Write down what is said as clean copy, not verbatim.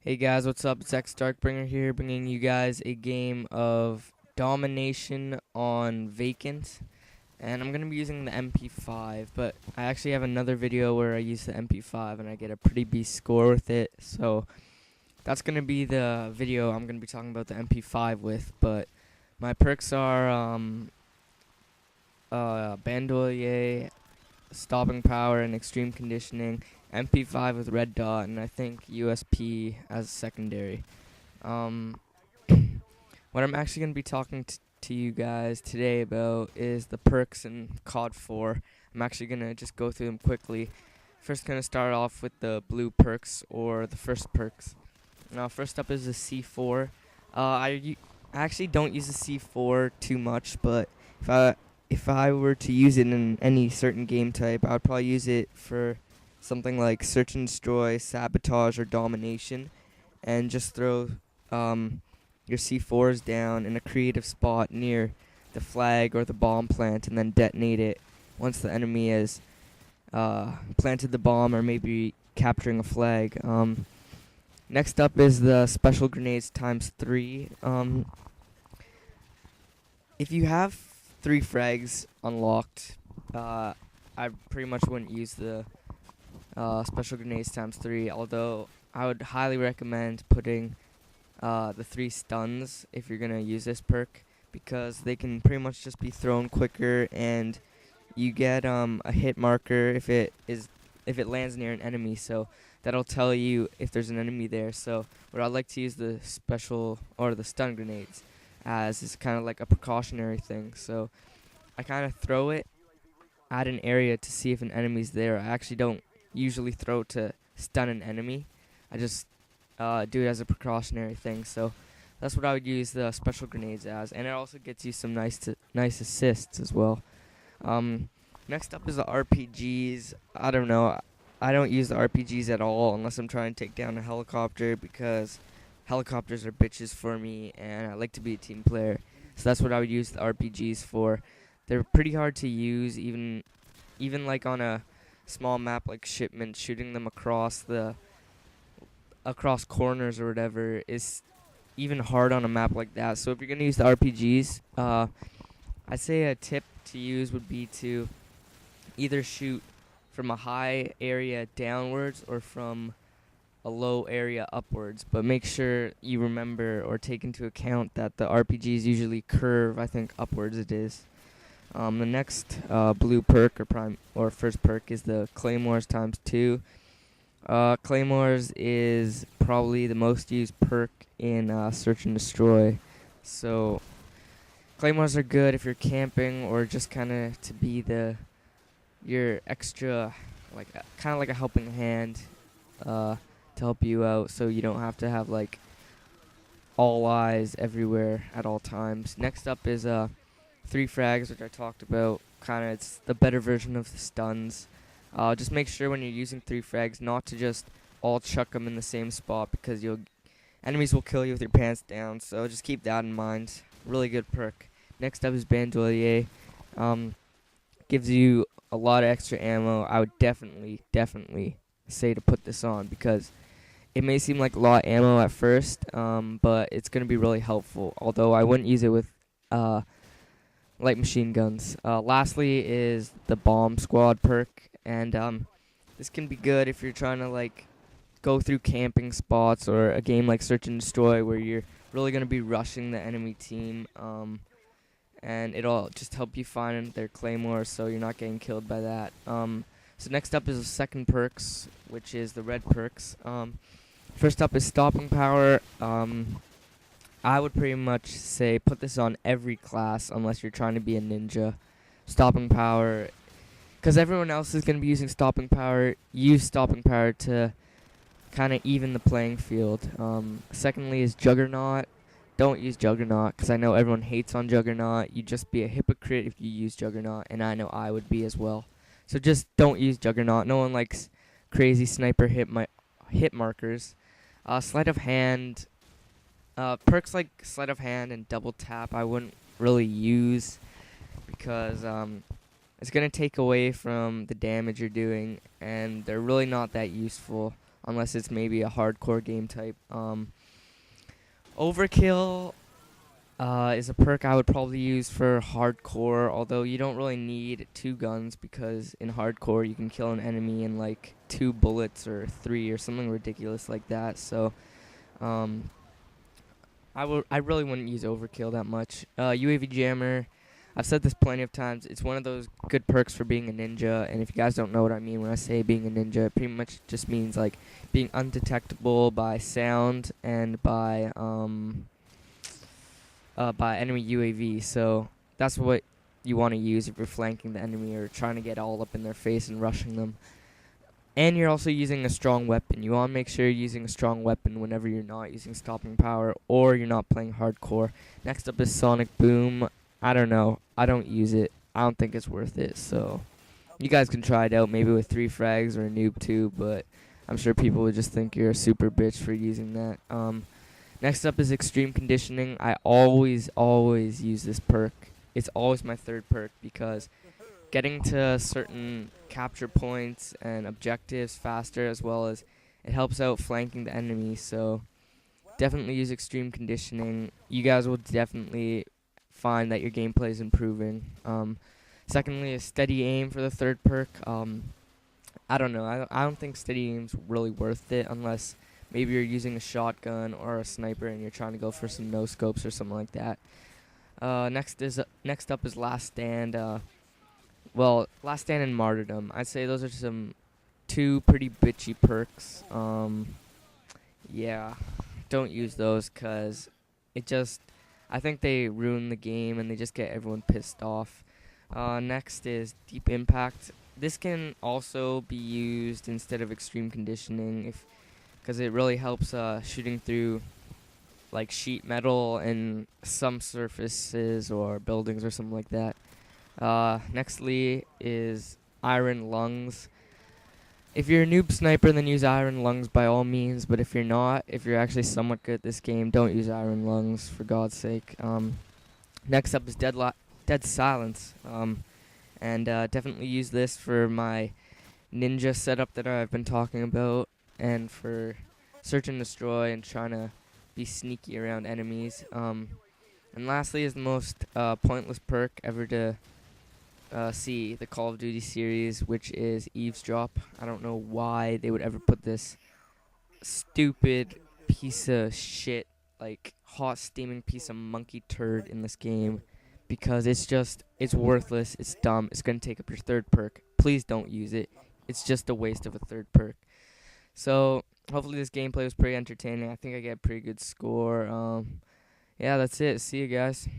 Hey guys, what's up? It's xDarkbringer here, bringing you guys a game of domination on vacant. And I'm going to be using the MP5, but I actually have another video where I use the MP5 and I get a pretty beast score with it. So that's going to be the video I'm going to be talking about the MP5 with. But my perks are bandolier, stopping power, and extreme conditioning. MP5 with red dot, and I think USP as secondary. What I'm actually going to be talking to you guys today about is the perks in CoD4. I'm actually going to just go through them quickly. First, going to start off with the blue perks, or the first perks. Now, first up is the C4. I actually don't use the C4 too much, but if I were to use it in any certain game type, I would probably use it for something like search and destroy, sabotage, or domination, and just throw your C4s down in a creative spot near the flag or the bomb plant, and then detonate it once the enemy has planted the bomb or maybe capturing a flag. Next up is the special grenades times 3. If you have 3 frags unlocked, I pretty much wouldn't use the special grenades times 3, although I would highly recommend putting the 3 stuns if you're going to use this perk, because they can pretty much just be thrown quicker, and you get a hit marker if it lands near an enemy, so that'll tell you if there's an enemy there. So what I like to use the special or the stun grenades as is kind of like a precautionary thing. So I kind of throw it at an area to see if an enemy's there. I actually don't usually throw to stun an enemy. I just do it as a precautionary thing. So that's what I would use the special grenades as, and it also gets you some nice assists as well. Next up is the RPGs. I don't know. I don't use the RPGs at all unless I'm trying to take down a helicopter, because helicopters are bitches for me, and I like to be a team player. So that's what I would use the RPGs for. They're pretty hard to use, even like on a small map like Shipment. Shooting them across corners or whatever is even hard on a map like that. So if you're gonna use the RPGs, I'd say a tip to use would be to either shoot from a high area downwards or from a low area upwards, but make sure you remember or take into account that the RPGs usually curve, I think upwards it is. The next blue perk or first perk is the Claymores times 2. Claymores is probably the most used perk in search and destroy. So Claymores are good if you're camping or just kind of to be your extra, like kind of like a helping hand to help you out, so you don't have to have like all eyes everywhere at all times. Next up is 3 frags, which I talked about. Kind of, it's the better version of the stuns. Just make sure when you're using 3 frags not to just all chuck them in the same spot, because enemies will kill you with your pants down. So just keep that in mind. Really good perk. Next up is bandolier. Gives you a lot of extra ammo. I would definitely say to put this on, because it may seem like a lot of ammo at first, but it's going to be really helpful, although I wouldn't use it with light machine guns. Lastly is the bomb squad perk, and this can be good if you're trying to like go through camping spots or a game like search and destroy where you're really going to be rushing the enemy team, and it'll just help you find their claymores so you're not getting killed by that. So next up is the second perks, which is the red perks. First up is stopping power. I would pretty much say put this on every class unless you're trying to be a ninja. Stopping power, because everyone else is going to be using stopping power. Use stopping power to kind of even the playing field. Secondly is Juggernaut. Don't use Juggernaut, because I know everyone hates on Juggernaut. You'd just be a hypocrite if you use Juggernaut, and I know I would be as well. So just don't use Juggernaut. No one likes crazy sniper hit markers. Sleight of hand. Perks like sleight of hand and double tap I wouldn't really use, because it's going to take away from the damage you're doing, and they're really not that useful unless it's maybe a hardcore game type. Overkill is a perk I would probably use for hardcore, although you don't really need 2 guns because in hardcore you can kill an enemy in like 2 bullets or 3 or something ridiculous like that. So um, I really wouldn't use overkill that much. UAV jammer, I've said this plenty of times. It's one of those good perks for being a ninja, and if you guys don't know what I mean when I say being a ninja, it pretty much just means like being undetectable by sound and by enemy UAV. So that's what you want to use if you're flanking the enemy or trying to get all up in their face and rushing them. And you're also using a strong weapon. You want to make sure you're using a strong weapon whenever you're not using stopping power or you're not playing hardcore. Next up is Sonic Boom. I don't know. I don't use it. I don't think it's worth it. So you guys can try it out maybe with 3 frags or a noob too, but I'm sure people would just think you're a super bitch for using that. Next up is Extreme Conditioning. I always use this perk. It's always my 3rd perk because getting to certain capture points and objectives faster, as well as it helps out flanking the enemy. So definitely use Extreme Conditioning. You guys will definitely find that your gameplay is improving. Secondly, a Steady Aim for the 3rd perk. I don't know. I don't think Steady Aim's really worth it unless maybe you're using a shotgun or a sniper and you're trying to go for some no scopes or something like that. Next up is Last Stand. Last Stand and Martyrdom. I'd say those are some 2 pretty bitchy perks. Yeah, don't use those because I think they ruin the game and they just get everyone pissed off. Next is Deep Impact. This can also be used instead of Extreme Conditioning because it really helps shooting through like sheet metal and some surfaces or buildings or something like that. Nextly is Iron Lungs. If you're a noob sniper, then use Iron Lungs by all means. But if you're not, if you're actually somewhat good at this game, don't use Iron Lungs for God's sake. Next up is Dead Silence. And definitely use this for my ninja setup that I've been talking about, and for search and destroy and trying to be sneaky around enemies. And lastly is the most pointless perk ever to see the Call of Duty series, which is Eavesdrop. I don't know why they would ever put this stupid piece of shit, like hot steaming piece of monkey turd in this game, because it's worthless, it's dumb, it's going to take up your 3rd perk. Please don't use it. It's just a waste of a 3rd perk. So hopefully this gameplay was pretty entertaining. I think I get a pretty good score. Yeah, that's it. See you guys.